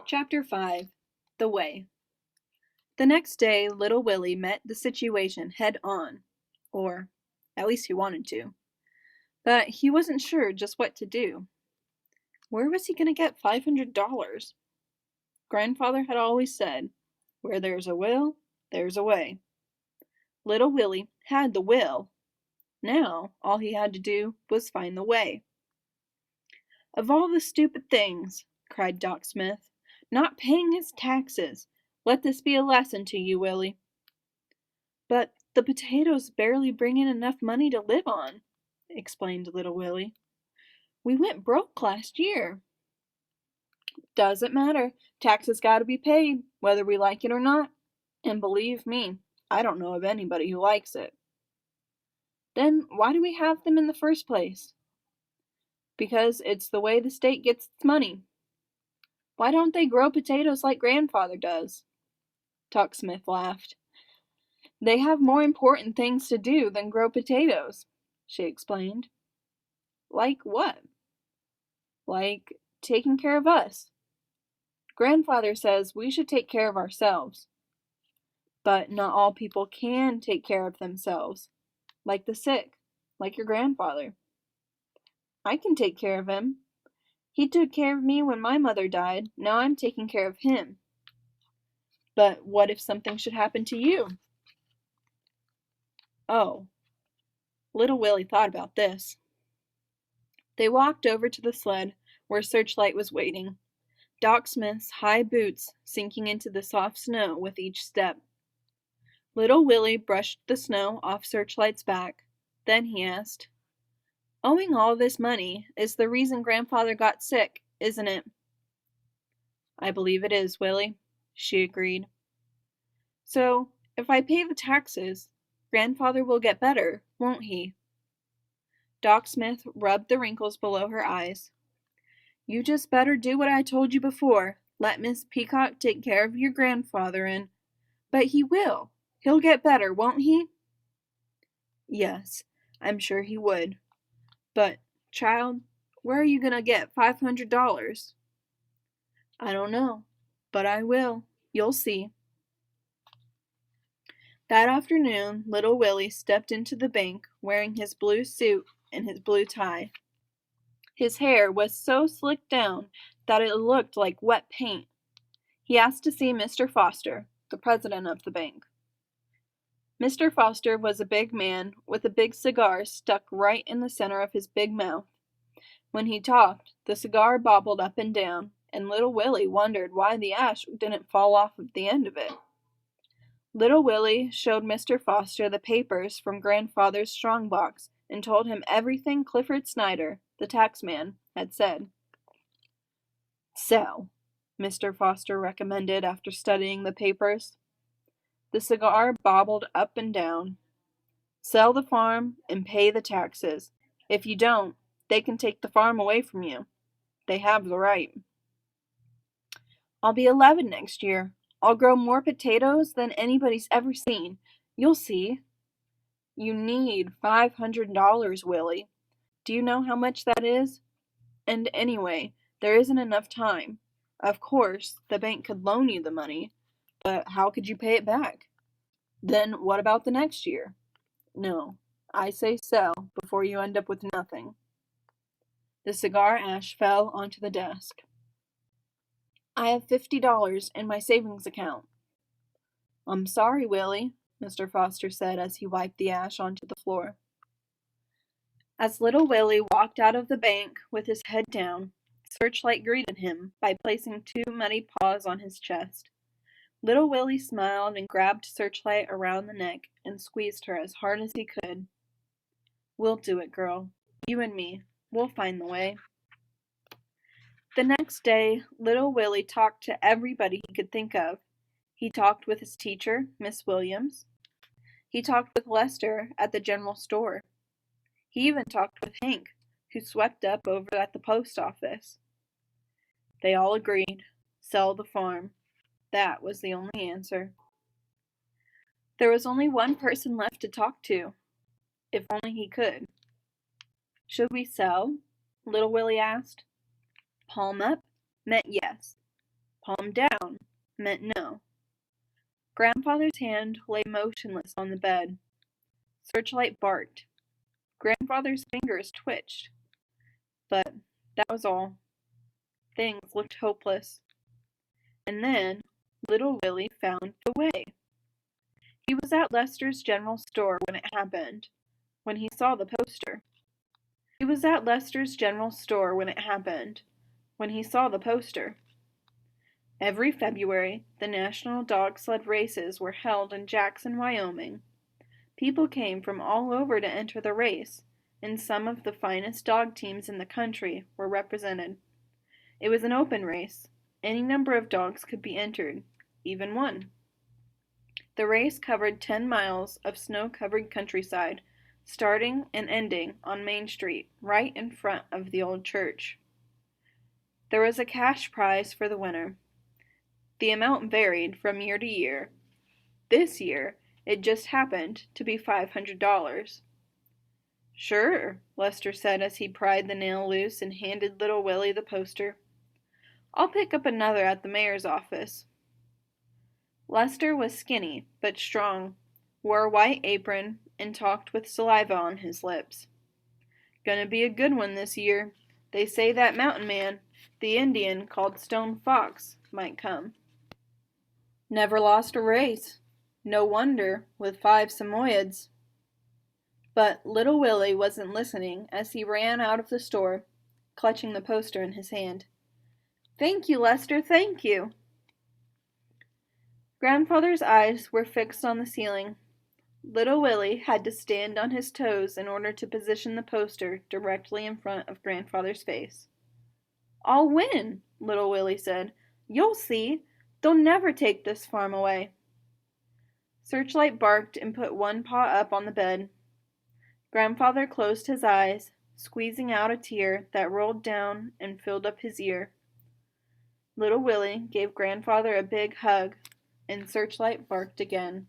Chapter 5 The Way. The next day, little Willie met the situation head on, or at least he wanted to, but he wasn't sure just what to do. Where was he going to get $500? Grandfather had always said, "Where there's a will, there's a way." Little Willie had the will. Now, all he had to do was find the way. "Of all the stupid things," cried Doc Smith, "not paying his taxes! Let this be a lesson to you, Willie." "But the potatoes barely bring in enough money to live on," explained little Willie. "We went broke last year." "Doesn't matter. Taxes gotta be paid, whether we like it or not. And believe me, I don't know of anybody who likes it." "Then why do we have them in the first place?" "Because it's the way the state gets its money." "Why don't they grow potatoes like Grandfather does?" Doc Smith laughed. "They have more important things to do than grow potatoes," she explained. "Like what?" "Like taking care of us. Grandfather says we should take care of ourselves. But not all people can take care of themselves. Like the sick, like your grandfather. I can take care of him. He took care of me when my mother died. Now I'm taking care of him. But what if something should happen to you?" Oh. Little Willie thought about this. They walked over to the sled where Searchlight was waiting, Doc Smith's high boots sinking into the soft snow with each step. Little Willie brushed the snow off Searchlight's back. Then he asked, "Owing all this money is the reason Grandfather got sick, isn't it?" "I believe it is, Willie," she agreed. "So, if I pay the taxes, Grandfather will get better, won't he?" Doc Smith rubbed the wrinkles below her eyes. "You just better do what I told you before. Let Miss Peacock take care of your grandfather and—" "But he will. He'll get better, won't he?" "Yes, I'm sure he would. But, child, where are you going to get $500? "I don't know, but I will. You'll see." That afternoon, little Willie stepped into the bank wearing his blue suit and his blue tie. His hair was so slicked down that it looked like wet paint. He asked to see Mr. Foster, the president of the bank. Mr. Foster was a big man with a big cigar stuck right in the center of his big mouth. When he talked, the cigar bobbled up and down, and little Willie wondered why the ash didn't fall off of the end of it. Little Willie showed Mr. Foster the papers from Grandfather's strongbox and told him everything Clifford Snyder, the taxman, had said. "Sell," Mr. Foster recommended after studying the papers. The cigar bobbled up and down. "Sell the farm and pay the taxes. If you don't, they can take the farm away from you. They have the right." "I'll be 11 next year. I'll grow more potatoes than anybody's ever seen. You'll see." "You need $500, Willie. Do you know how much that is? And anyway, there isn't enough time. Of course, the bank could loan you the money, but how could you pay it back? Then what about the next year? No, I say sell before you end up with nothing." The cigar ash fell onto the desk. "I have $50 in my savings account." "I'm sorry, Willie," Mr. Foster said as he wiped the ash onto the floor. As little Willie walked out of the bank with his head down, Searchlight greeted him by placing two muddy paws on his chest. Little Willie smiled and grabbed Searchlight around the neck and squeezed her as hard as he could. "We'll do it, girl. You and me. We'll find the way." The next day, little Willie talked to everybody he could think of. He talked with his teacher, Miss Williams. He talked with Lester at the general store. He even talked with Hank, who swept up over at the post office. They all agreed. Sell the farm. That was the only answer. There was only one person left to talk to. If only he could. "Should we sell?" little Willie asked. Palm up meant yes. Palm down meant no. Grandfather's hand lay motionless on the bed. Searchlight barked. Grandfather's fingers twitched. But that was all. Things looked hopeless. And then little Willie found the way. He was at Lester's general store when it happened, when he saw the poster. He was at Lester's general store when it happened, when he saw the poster. Every February, the National Dog Sled Races were held in Jackson, Wyoming. People came from all over to enter the race, and some of the finest dog teams in the country were represented. It was an open race. Any number of dogs could be entered, even one. The race covered 10 miles of snow-covered countryside, starting and ending on Main Street, right in front of the old church. There was a cash prize for the winner. The amount varied from year to year. This year, it just happened to be $500. "Sure," Lester said as he pried the nail loose and handed little Willie the poster. "I'll pick up another at the mayor's office." Lester was skinny but strong, wore a white apron, and talked with saliva on his lips. "Gonna be a good one this year. They say that mountain man, the Indian called Stone Fox, might come. Never lost a race. No wonder, with 5 Samoyeds." But little Willie wasn't listening as he ran out of the store, clutching the poster in his hand. "Thank you, Lester, thank you." Grandfather's eyes were fixed on the ceiling. Little Willie had to stand on his toes in order to position the poster directly in front of Grandfather's face. "I'll win," little Willie said. "You'll see. They'll never take this farm away." Searchlight barked and put one paw up on the bed. Grandfather closed his eyes, squeezing out a tear that rolled down and filled up his ear. Little Willie gave Grandfather a big hug, and Searchlight barked again.